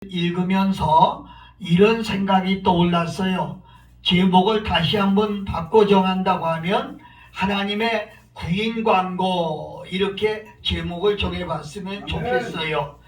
읽으면서 이런 생각이 떠올랐어요. 제목을 다시 한번 바꿔 정한다고 하면 하나님의 구인 광고, 이렇게 제목을 정해봤으면 좋겠어요.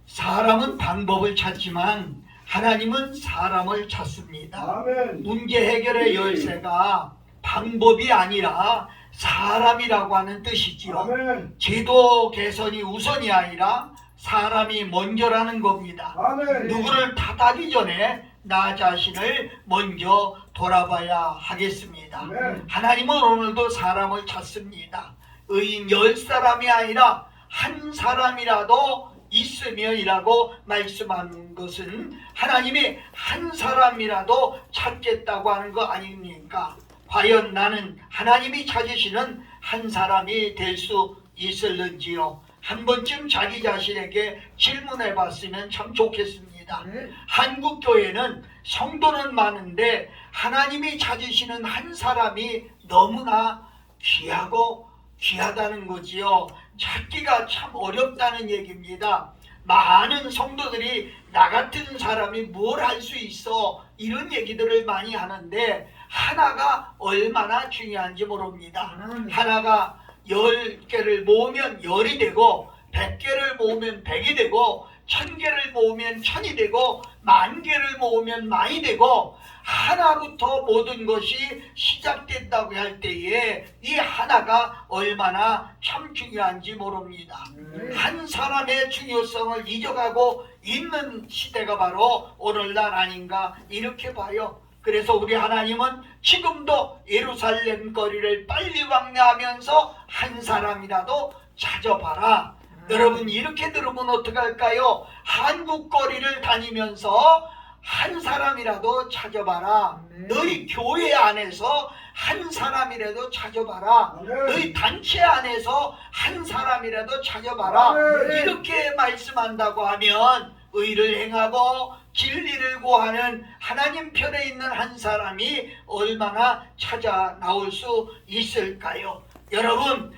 사람은 방법을 찾지만 하나님은 사람을 찾습니다. 아멘. 문제 해결의 열쇠가 방법이 아니라 사람이라고 하는 뜻이지요. 아멘. 제도 개선이 우선이 아니라 사람이 먼저라는 겁니다. 아멘. 누구를 탓하기 전에 나 자신을 먼저 돌아봐야 하겠습니다. 아멘. 하나님은 오늘도 사람을 찾습니다. 의인 10사람이 아니라 한 사람이라도 있으면이라고 말씀하는 것은 하나님이 한 사람이라도 찾겠다고 하는 거 아닙니까? 과연 나는 하나님이 찾으시는 한 사람이 될 수 있을는지요? 한 번쯤 자기 자신에게 질문해 봤으면 참 좋겠습니다. 한국 교회는 성도는 많은데 하나님이 찾으시는 한 사람이 너무나 귀하고 귀하다는 거지요. 찾기가 참 어렵다는 얘기입니다. 많은 성도들이 나 같은 사람이 뭘 할 수 있어, 이런 얘기들을 많이 하는데 하나가 얼마나 중요한지 모릅니다. 하나가 10개를 모으면 10이 되고 100개를 모으면 100이 되고 1000개를 모으면 1000이 되고 10,000개를 모으면 만이 되고, 하나부터 모든 것이 시작된다고 할 때에 이 하나가 얼마나 참 중요한지 모릅니다. 한 사람의 중요성을 잊어가고 있는 시대가 바로 오늘날 아닌가, 이렇게 봐요. 그래서 우리 하나님은 지금도 예루살렘 거리를 빨리 왕래하면서 한 사람이라도 찾아봐라. 여러분, 이렇게 들으면 어떡할까요? 한국 거리를 다니면서 한 사람이라도 찾아봐라. 너희 교회 안에서 한 사람이라도 찾아봐라. 너희 단체 안에서 한 사람이라도 찾아봐라. 이렇게 말씀한다고 하면 의를 행하고 진리를 구하는 하나님 편에 있는 한 사람이 얼마나 찾아 나올 수 있을까요? 여러분,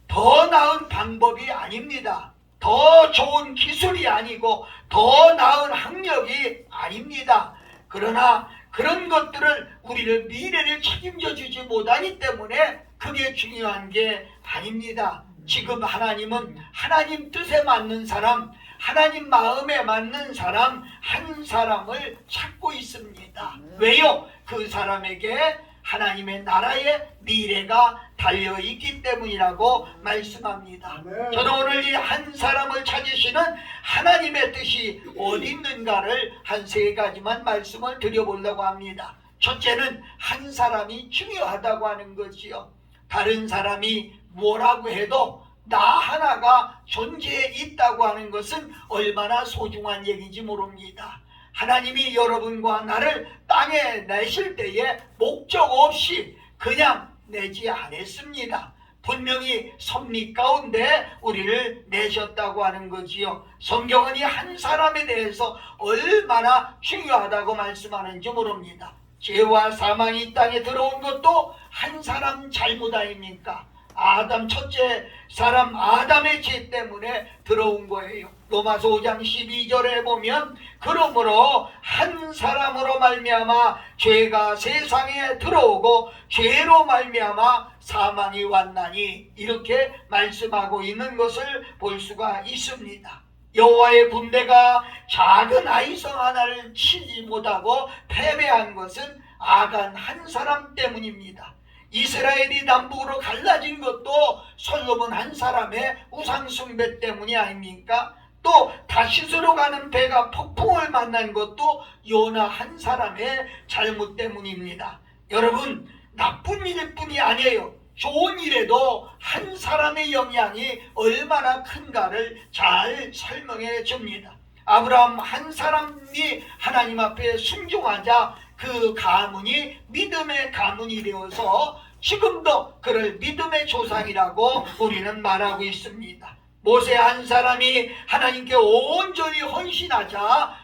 더 나은 방법이 아닙니다. 더 좋은 기술이 아니고 더 나은 학력이 아닙니다. 그러나 그런 것들을 우리를 미래를 책임져 주지 못하기 때문에 그게 중요한 게 아닙니다. 지금 하나님은 하나님 뜻에 맞는 사람, 하나님 마음에 맞는 사람 한 사람을 찾고 있습니다. 왜요? 그 사람에게 하나님의 나라의 미래가 달려있기 때문이라고 말씀합니다. 저는 오늘 이 한 사람을 찾으시는 하나님의 뜻이 어디 있는가를 한 3가지만 말씀을 드려보려고 합니다. 첫째는 한 사람이 중요하다고 하는 것이요. 다른 사람이 뭐라고 해도 나 하나가 존재해 있다고 하는 것은 얼마나 소중한 얘기인지 모릅니다. 하나님이 여러분과 나를 땅에 내실 때에 목적 없이 그냥 내지 않았습니다. 분명히 섭리 가운데 우리를 내셨다고 하는 거지요. 성경은 이 한 사람에 대해서 얼마나 중요하다고 말씀하는지 모릅니다. 죄와 사망이 이 땅에 들어온 것도 한 사람 잘못 아닙니까? 아담, 첫째 사람 아담의 죄 때문에 들어온 거예요. 로마서 5장 12절에 보면 그러므로 한 사람으로 말미암아 죄가 세상에 들어오고 죄로 말미암아 사망이 왔나니, 이렇게 말씀하고 있는 것을 볼 수가 있습니다. 여호와의 군대가 작은 아이성 하나를 치지 못하고 패배한 것은 아간 한 사람 때문입니다. 이스라엘이 남북으로 갈라진 것도 솔로몬 한 사람의 우상숭배 때문이 아닙니까? 또 다시스로 가는 배가 폭풍을 만난 것도 요나 한 사람의 잘못 때문입니다. 여러분, 나쁜 일일 뿐이 아니에요. 좋은 일에도 한 사람의 영향이 얼마나 큰가를 잘 설명해 줍니다. 아브라함 한 사람이 하나님 앞에 순종하자 그 가문이 믿음의 가문이 되어서 지금도 그를 믿음의 조상이라고 우리는 말하고 있습니다. 모세 한 사람이 하나님께 온전히 헌신하자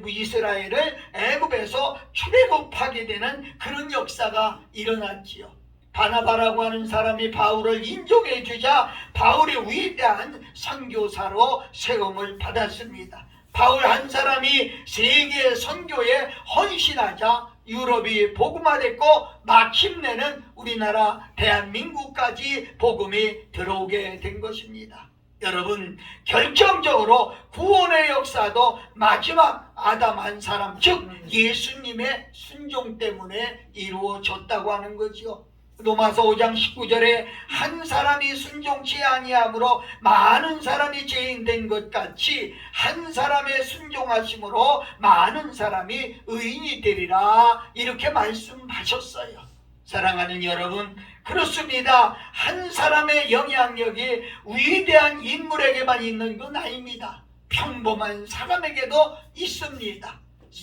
이스라엘을 애굽에서 출애굽하게 되는 그런 역사가 일어났지요. 바나바라고 하는 사람이 바울을 인정해 주자 바울이 위대한 선교사로 세움을 받았습니다. 바울 한 사람이 세계 선교에 헌신하자 유럽이 복음화됐고 마침내는 우리나라 대한민국까지 복음이 들어오게 된 것입니다. 여러분, 결정적으로 구원의 역사도 마지막 아담 한 사람, 즉 예수님의 순종 때문에 이루어졌다고 하는 거지요. 로마서 5장 19절에 한 사람이 순종치 아니함으로 많은 사람이 죄인 된 것 같이 한 사람의 순종하심으로 많은 사람이 의인이 되리라, 이렇게 말씀하셨어요. 사랑하는 여러분, 그렇습니다. 한 사람의 영향력이 위대한 인물에게만 있는 건 아닙니다. 평범한 사람에게도 있습니다.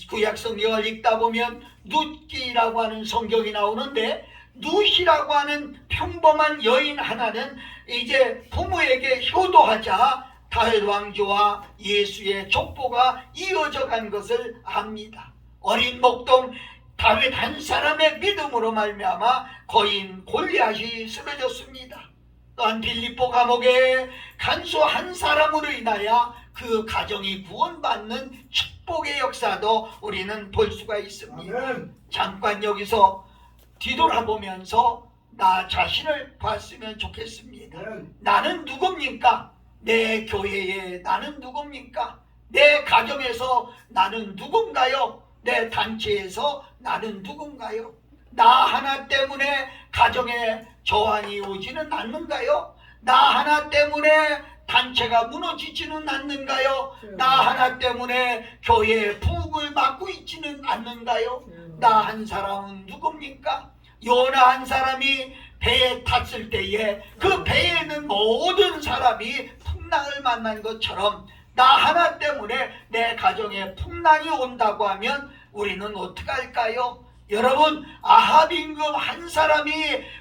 구약 성경을 읽다 보면 룻기라고 하는 성경이 나오는데, 룻이라고 하는 평범한 여인 하나는 이제 부모에게 효도하자 다윗 왕조와 예수의 족보가 이어져 간 것을 압니다. 어린 목동 다윗 한 사람의 믿음으로 말미암아 거인 골리앗이 쓰러졌습니다. 또한 빌립보 감옥에 간수 한 사람으로 인하여 그 가정이 구원받는 축복의 역사도 우리는 볼 수가 있습니다. 아멘. 잠깐 여기서 뒤돌아보면서 나 자신을 봤으면 좋겠습니다. 나는 누굽니까? 내 교회에 나는 누굽니까? 내 가정에서 나는 누군가요? 내 단체에서 나는 누군가요? 나 하나 때문에 가정에 저항이 오지는 않는가요? 나 하나 때문에 단체가 무너지지는 않는가요? 나 하나 때문에 교회에 부흥을 막고 있지는 않는가요? 나 한 사람은 누굽니까? 요나 한 사람이 배에 탔을 때에 그 배에 있는 모든 사람이 풍랑을 만난 것처럼 나 하나 때문에 내 가정에 풍랑이 온다고 하면 우리는 어떻게 할까요? 여러분, 아합 임금 한 사람이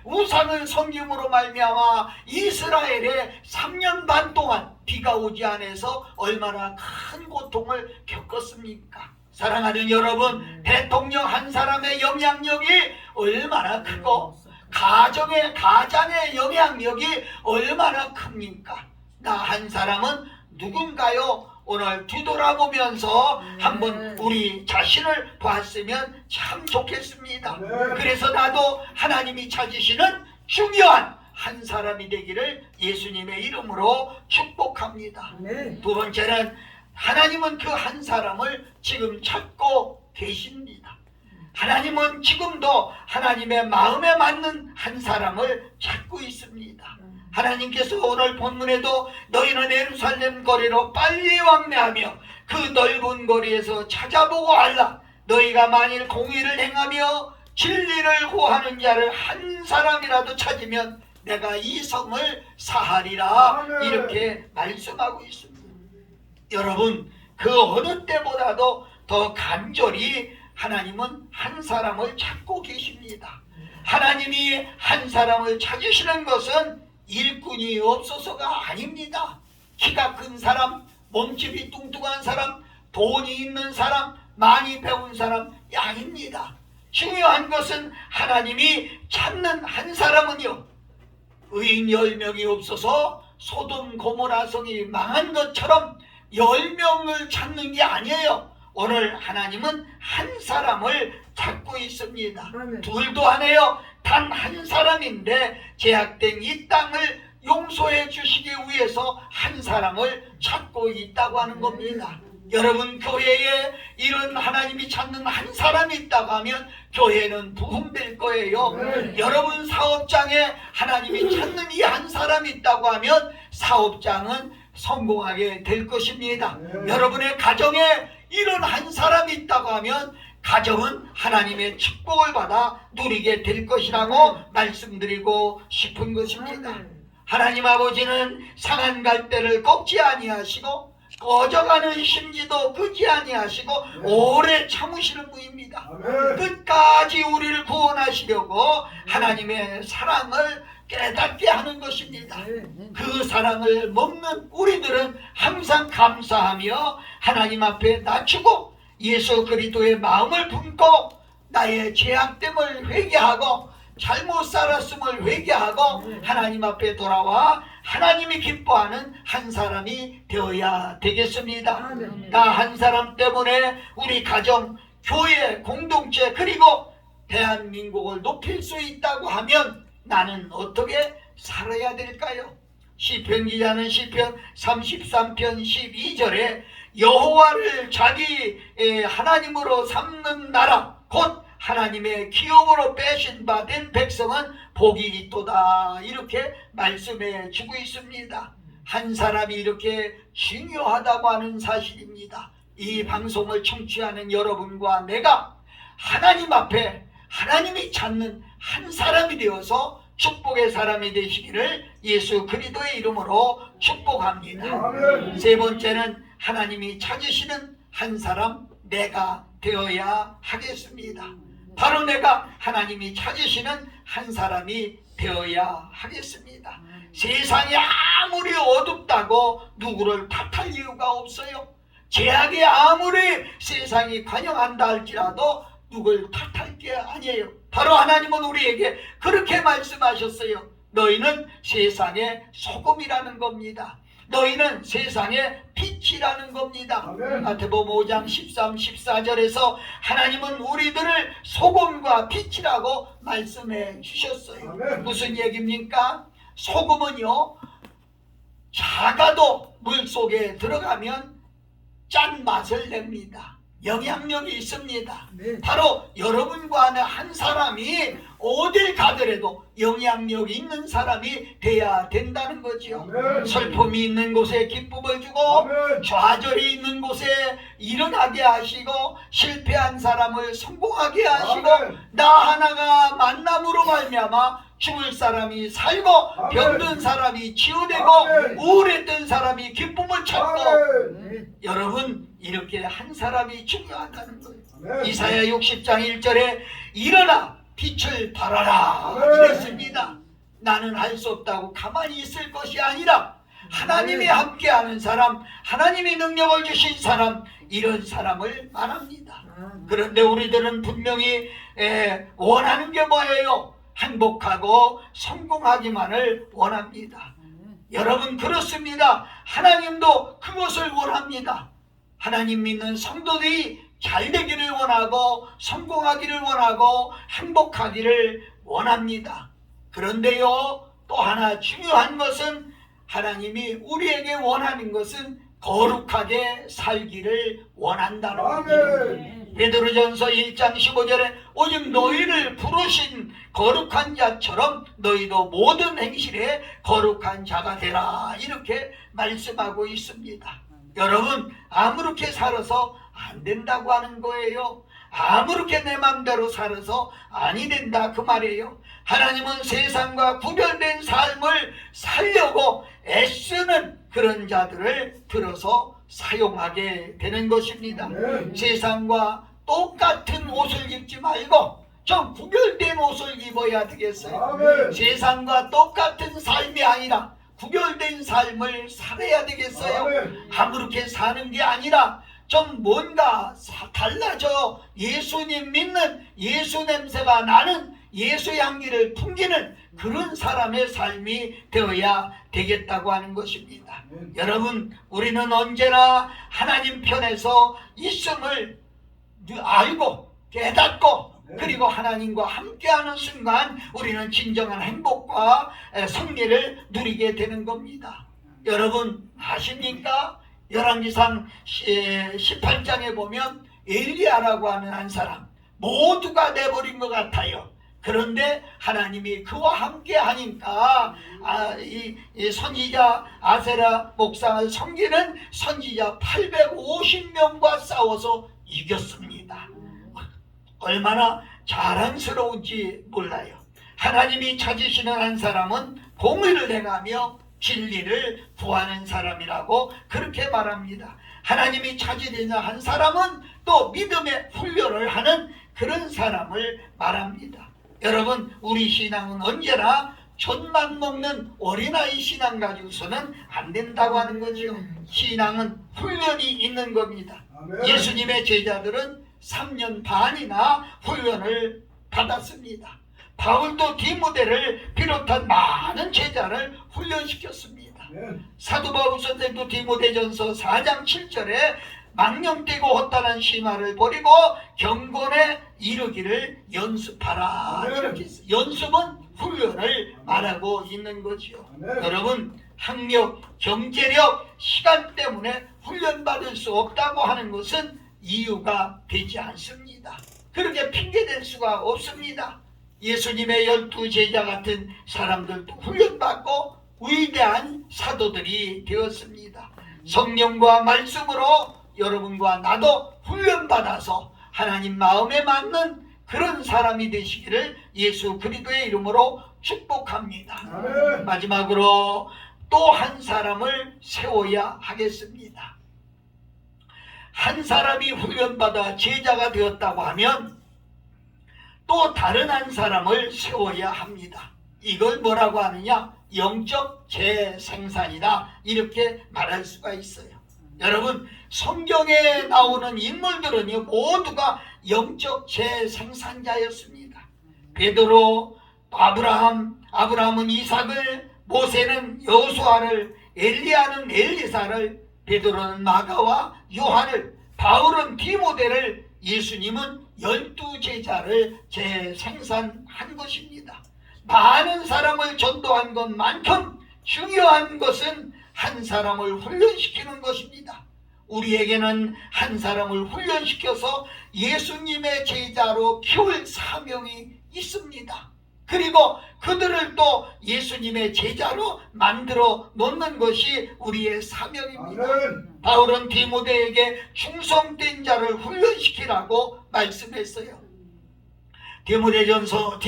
우상을 섬김으로 말미암아 이스라엘에 3년 반 동안 비가 오지 않아서 얼마나 큰 고통을 겪었습니까? 사랑하는 여러분, 대통령 한 사람의 영향력이 얼마나 크고 가장의 영향력이 얼마나 큽니까? 나 한 사람은 누군가요? 오늘 뒤돌아보면서 한번 우리 자신을 봤으면 참 좋겠습니다. 그래서 나도 하나님이 찾으시는 중요한 한 사람이 되기를 예수님의 이름으로 축복합니다. 두 번째는 하나님은 그 한 사람을 지금 찾고 계십니다. 하나님은 지금도 하나님의 마음에 맞는 한 사람을 찾고 있습니다. 하나님께서 오늘 본문에도 너희는 예루살렘 거리로 빨리 왕래하며 그 넓은 거리에서 찾아보고 알라. 너희가 만일 공의를 행하며 진리를 구하는 자를 한 사람이라도 찾으면 내가 이 성을 사하리라. 이렇게 말씀하고 있습니다. 여러분, 그 어느 때보다도 더 간절히 하나님은 한 사람을 찾고 계십니다. 하나님이 한 사람을 찾으시는 것은 일꾼이 없어서가 아닙니다. 키가 큰 사람, 몸집이 뚱뚱한 사람, 돈이 있는 사람, 많이 배운 사람이 아닙니다. 중요한 것은 하나님이 찾는 한 사람은요, 의인 10명이 없어서 소돔 고모라 성이 망한 것처럼 10명을 찾는 게 아니에요. 오늘 하나님은 한 사람을 찾고 있습니다. 둘도 안 해요. 단 한 사람인데 제약된 이 땅을 용서해 주시기 위해서 한 사람을 찾고 있다고 하는 겁니다. 여러분, 교회에 이런 하나님이 찾는 한 사람이 있다고 하면 교회는 부흥될 거예요. 여러분 사업장에 하나님이 찾는 이 한 사람이 있다고 하면 사업장은 성공하게 될 것입니다. 여러분의 가정에 이런 한 사람이 있다고 하면 가정은 하나님의 축복을 받아 누리게 될 것이라고 말씀드리고 싶은 것입니다. 하나님 아버지는 상한 갈대를 꺾지 아니하시고 꺼져가는 심지도 끄지 아니하시고 오래 참으시는 분입니다. 끝까지 우리를 구원하시려고 하나님의 사랑을 깨닫게 하는 것입니다. 그 사랑을 먹는 우리들은 항상 감사하며 하나님 앞에 낮추고 예수 그리스도의 마음을 품고 나의 죄악됨을 회개하고 잘못 살았음을 회개하고 하나님 앞에 돌아와 하나님이 기뻐하는 한 사람이 되어야 되겠습니다. 나 한 사람 때문에 우리 가정, 교회, 공동체 그리고 대한민국을 높일 수 있다고 하면 나는 어떻게 살아야 될까요? 시편 기자는 시편 33편 12절에 여호와를 자기 하나님으로 삼는 나라 곧 하나님의 기업으로 빼신 바 된 백성은 복이 있도다 이렇게 말씀해 주고 있습니다. 한 사람이 이렇게 중요하다고 하는 사실입니다. 이 방송을 청취하는 여러분과 내가 하나님 앞에 하나님이 찾는 한 사람이 되어서 축복의 사람이 되시기를 예수 그리스도의 이름으로 축복합니다. 세 번째는 하나님이 찾으시는 한 사람 내가 되어야 하겠습니다. 바로 내가 하나님이 찾으시는 한 사람이 되어야 하겠습니다. 세상이 아무리 어둡다고 누구를 탓할 이유가 없어요. 죄악이 아무리 세상이 관영한다 할지라도 누굴 탓할 게 아니에요. 바로 하나님은 우리에게 그렇게 말씀하셨어요. 너희는 세상의 소금이라는 겁니다. 너희는 세상의 빛이라는 겁니다. 마태복음 5장 13, 14절에서 하나님은 우리들을 소금과 빛이라고 말씀해 주셨어요. 무슨 얘기입니까? 소금은요 작아도 물속에 들어가면 짠맛을 냅니다. 영향력이 있습니다. 바로 여러분과 나 한 사람이 어딜 가더라도 영향력 있는 사람이 돼야 된다는 거죠. 슬픔이 있는 곳에 기쁨을 주고 좌절이 있는 곳에 일어나게 하시고 실패한 사람을 성공하게 하시고 나 하나가 만남으로 말미암아 죽을 사람이 살고 병든 사람이 치유되고 우울했던 사람이 기쁨을 찾고 여러분 이렇게 한 사람이 중요하다는 거예요. 이사야 60장 1절에 일어나 빛을 발하라 그랬습니다. 나는 할 수 없다고 가만히 있을 것이 아니라 하나님이 함께하는 사람, 하나님이 능력을 주신 사람, 이런 사람을 말합니다. 그런데 우리들은 분명히 원하는 게 뭐예요? 행복하고 성공하기만을 원합니다. 여러분 그렇습니다. 하나님도 그것을 원합니다. 하나님 믿는 성도들이 잘 되기를 원하고 성공하기를 원하고 행복하기를 원합니다. 그런데요 또 하나 중요한 것은 하나님이 우리에게 원하는 것은 거룩하게 살기를 원한다는 겁니다. 베드로전서 1장 15절에 오직 너희를 부르신 거룩한 자처럼 너희도 모든 행실에 거룩한 자가 되라 이렇게 말씀하고 있습니다. 여러분 아무렇게 살아서 안 된다고 하는 거예요. 아무렇게 내 맘대로 살아서 아니 된다 그 말이에요. 하나님은 세상과 구별된 삶을 살려고 애쓰는 그런 자들을 들어서 사용하게 되는 것입니다. 세상과 똑같은 옷을 입지 말고 좀 구별된 옷을 입어야 되겠어요. 세상과 똑같은 삶이 아니라 구별된 삶을 살아야 되겠어요. 아무렇게 사는 게 아니라 좀 뭔가 달라져 예수님 믿는 예수 냄새가 나는 예수 향기를 풍기는 그런 사람의 삶이 되어야 되겠다고 하는 것입니다. 여러분 우리는 언제나 하나님 편에서 있음을 알고 깨닫고 그리고 하나님과 함께하는 순간 우리는 진정한 행복과 승리를 누리게 되는 겁니다. 여러분 아십니까? 열왕기상 18장에 보면 엘리야라고 하는 한 사람 모두가 내버린 것 같아요. 그런데 하나님이 그와 함께 하니까 이 선지자 아세라 목상을 섬기는 선지자 850명과 싸워서 이겼습니다. 얼마나 자랑스러운지 몰라요. 하나님이 찾으시는 한 사람은 공의를 행하며 진리를 구하는 사람이라고 그렇게 말합니다. 하나님이 찾으시는 한 사람은 또 믿음의 훈련을 하는 그런 사람을 말합니다. 여러분 우리 신앙은 언제나 젖만 먹는 어린아이 신앙 가지고서는 안 된다고 하는 거죠. 신앙은 훈련이 있는 겁니다. 예수님의 제자들은 3년 반이나 훈련을 받았습니다. 바울도 디모데를 비롯한 많은 제자를 훈련시켰습니다. 사도 바울 선생도 디모데전서 4장 7절에 망령되고 헛다란 심화를 버리고 경건에 이르기를 연습하라. 이렇게 있어요. 연습은 훈련을 말하고 있는 거죠. 여러분, 학력, 경제력, 시간 때문에 훈련받을 수 없다고 하는 것은 이유가 되지 않습니다. 그렇게 핑계댈 수가 없습니다. 예수님의 12제자 같은 사람들도 훈련받고 위대한 사도들이 되었습니다. 성령과 말씀으로 여러분과 나도 훈련받아서 하나님 마음에 맞는 그런 사람이 되시기를 예수 그리스도의 이름으로 축복합니다. 마지막으로 또 한 사람을 세워야 하겠습니다. 한 사람이 훈련받아 제자가 되었다고 하면 또 다른 한 사람을 세워야 합니다. 이걸 뭐라고 하느냐? 영적 재생산이다, 이렇게 말할 수가 있어요. 여러분, 성경에 나오는 인물들은 모두가 영적 재생산자였습니다. 베드로, 아브라함은 이삭을, 모세는 여호수아를, 엘리야는 엘리사를, 베드로는 마가와 요한을, 바울은 디모데를, 예수님은 12제자를 재생산한 것입니다. 많은 사람을 전도한 것만큼 중요한 것은 한 사람을 훈련시키는 것입니다. 우리에게는 한 사람을 훈련시켜서 예수님의 제자로 키울 사명이 있습니다. 그리고 그들을 또 예수님의 제자로 만들어 놓는 것이 우리의 사명입니다. 바울은 디모데에게 충성된 자를 훈련시키라고 말씀했어요. 디모데후서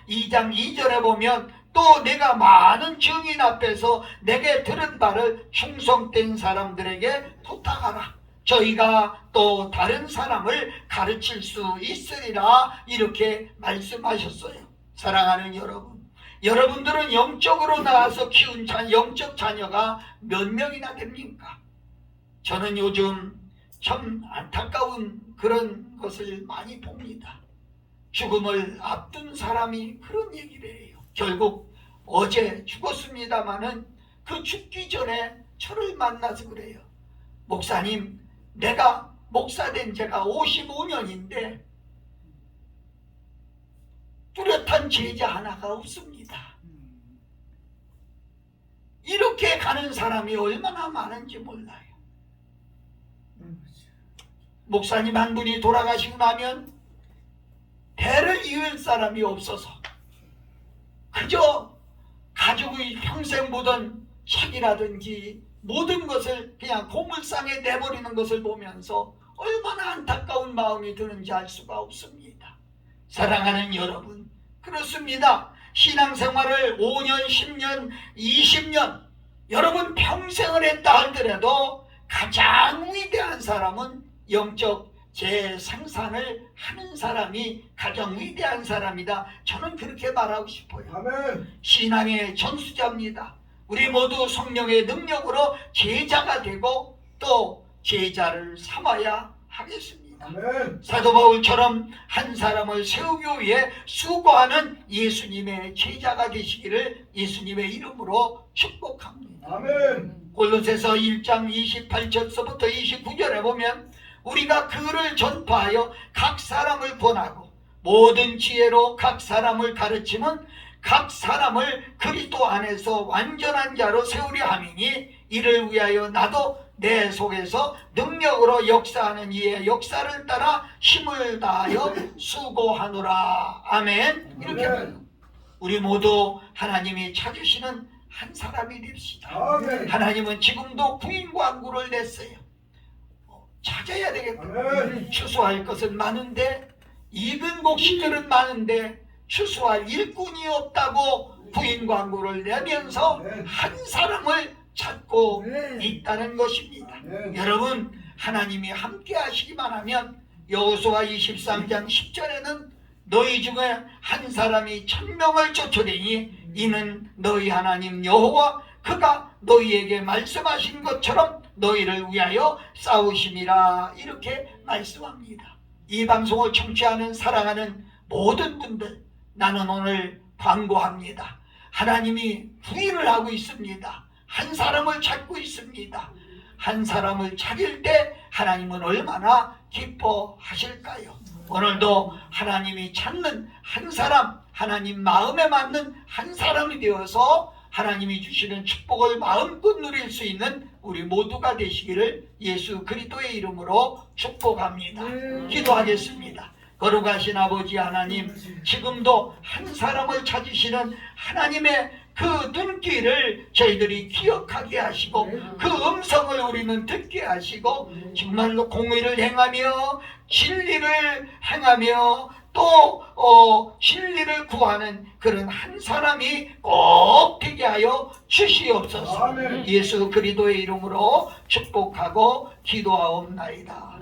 2장 2절에 보면 또 내가 많은 증인 앞에서 내게 들은 바를 충성된 사람들에게 부탁하라. 저희가 또 다른 사람을 가르칠 수 있으리라, 이렇게 말씀하셨어요. 사랑하는 여러분, 여러분들은 영적으로 나와서 키운 영적 자녀가 몇 명이나 됩니까? 저는 요즘 참 안타까운 그런 것을 많이 봅니다. 죽음을 앞둔 사람이 그런 얘기를 해요. 결국 어제 죽었습니다마는 그 죽기 전에 저를 만나서 그래요. 목사님, 내가 목사된 지가 55년인데 뚜렷한 제자 하나가 없습니다. 이렇게 가는 사람이 얼마나 많은지 몰라요. 목사님 한 분이 돌아가시고 나면 대를 이을 사람이 없어서 그저 가족의 평생 보던 책이라든지 모든 것을 그냥 고물상에 내버리는 것을 보면서 얼마나 안타까운 마음이 드는지 알 수가 없습니다. 사랑하는 여러분, 그렇습니다. 신앙생활을 5년, 10년, 20년 여러분 평생을 했다 하더라도 가장 위대한 사람은 영적 재생산을 하는 사람이 가장 위대한 사람이다. 저는 그렇게 말하고 싶어요. 아멘. 신앙의 전수자입니다. 우리 모두 성령의 능력으로 제자가 되고 또 제자를 삼아야 하겠습니다. 아멘. 사도 바울처럼 한 사람을 세우기 위해 수고하는 예수님의 제자가 되시기를 예수님의 이름으로 축복합니다. 아멘. 골로새서 1장 28절서부터 29절에 보면 우리가 그를 전파하여 각 사람을 권하고 모든 지혜로 각 사람을 가르치면 각 사람을 그리스도 안에서 완전한 자로 세우려 함이니 이를 위하여 나도 내 속에서 능력으로 역사하는 이의 역사를 따라 힘을 다하여 수고하노라. 아멘. 이렇게 말해요. 우리 모두 하나님이 찾으시는 한 사람이 됩시다. 아멘. 하나님은 지금도 부인광구를 냈어요. 찾아야 되겠다. 추수할 것은 많은데 익은 곡식들은 많은데 추수할 일꾼이 없다고 부인광구를 내면서 한 사람을 찾고 있다는 것입니다. 여러분, 하나님이 함께 하시기만 하면 여호수아 23장 10절에는 너희 중에 한 사람이 1000명을 쫓으리니 이는 너희 하나님 여호와 그가 너희에게 말씀하신 것처럼 너희를 위하여 싸우심이라, 이렇게 말씀합니다. 이 방송을 청취하는 사랑하는 모든 분들, 나는 오늘 광고합니다. 하나님이 부인을 하고 있습니다. 한 사람을 찾고 있습니다. 한 사람을 찾을 때 하나님은 얼마나 기뻐하실까요? 오늘도 하나님이 찾는 한 사람, 하나님 마음에 맞는 한 사람이 되어서 하나님이 주시는 축복을 마음껏 누릴 수 있는 우리 모두가 되시기를 예수 그리스도의 이름으로 축복합니다. 기도하겠습니다. 거룩하신 아버지 하나님, 지금도 한 사람을 찾으시는 하나님의 그 눈길을 저희들이 기억하게 하시고 그 음성을 우리는 듣게 하시고 정말로 공의를 행하며 진리를 행하며 또 진리를 구하는 그런 한 사람이 꼭 되게 하여 주시옵소서. 예수 그리스도의 이름으로 축복하고 기도하옵나이다.